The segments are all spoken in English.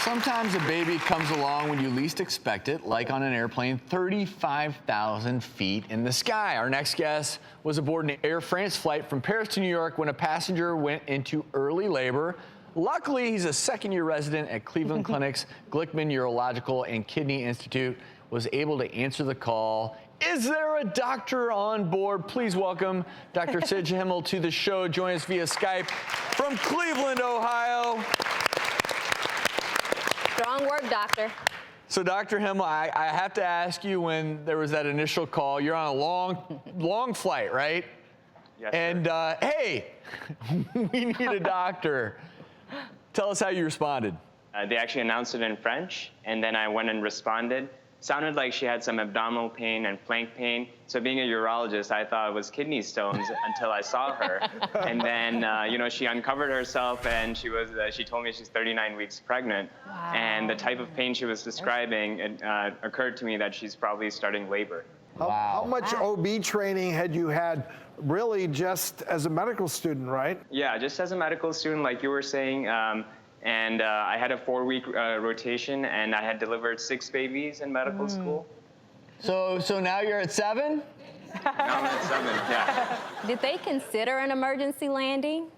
Sometimes a baby comes along when you least expect it, like on an airplane 35,000 feet in the sky. Our next guest was aboard an Air France flight from Paris to New York when a passenger went into early labor. Luckily, he's a second-year resident at Cleveland Clinic's Glickman Urological and Kidney Institute, was able to answer the call. Is there a doctor on board? Please welcome Dr. Sij Hemal to the show. Join us via Skype from Cleveland, Ohio. Strong work, doctor. So, Dr. Hemal, I have to ask you, when there was that initial call, you're on a long flight, right? Yes, and hey, we need a doctor. Tell us how you responded. They actually announced it in French, and then I went and responded. Sounded like she had some abdominal pain and flank pain. So being a urologist, I thought it was kidney stones until I saw her. And then, she uncovered herself, and she told me she's 39 weeks pregnant. Wow. And the type of pain she was describing, it occurred to me that she's probably starting labor. How much OB training had you had, really just as a medical student, right? Yeah, just as a medical student, like you were saying. And I had a 4-week rotation, and I had delivered 6 babies in medical school. So now you're at 7? Now I'm at 7, yeah. Did they consider an emergency landing?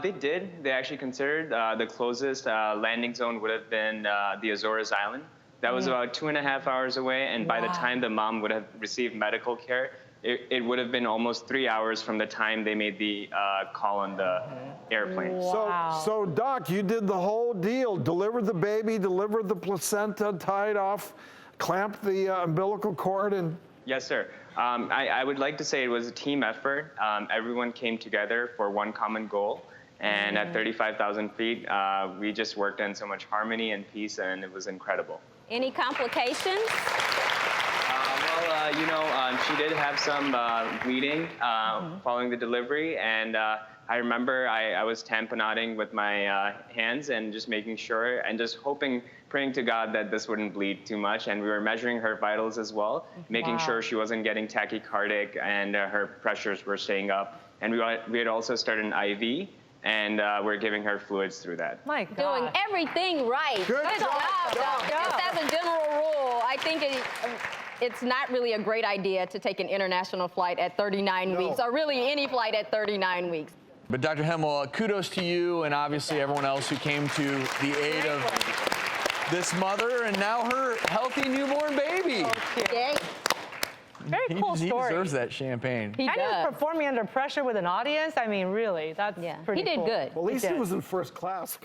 They did. They actually considered the closest landing zone would have been the Azores Island. That was about 2.5 hours away, and by the time the mom would have received medical care, it would have been almost 3 hours from the time they made the call on the airplane. Wow. So, Doc, you did the whole deal. Delivered the baby, delivered the placenta, tied off, clamped the umbilical cord, and... Yes, sir. I would like to say it was a team effort. Everyone came together for one common goal. And at 35,000 feet, we just worked in so much harmony and peace, and it was incredible. Any complications? She did have some bleeding following the delivery, and I remember I was tamponading with my hands and just making sure and just praying to God that this wouldn't bleed too much. And we were measuring her vitals as well, making sure she wasn't getting tachycardic and her pressures were staying up. And we had also started an IV, and we're giving her fluids through that. My God. Doing everything right. Good job, Doctor. Just as a general rule, I think it's not really a great idea to take an international flight at 39 weeks, or really any flight at 39 weeks. But Dr. Hemal, kudos to you and obviously everyone else who came to the aid of this mother and now her healthy newborn baby. Yay. Very cool He story. deserves that champagne. He And he was does. performing under pressure with an audience. I mean, really, that's pretty He did cool. good. Well, at least he did. was in first class.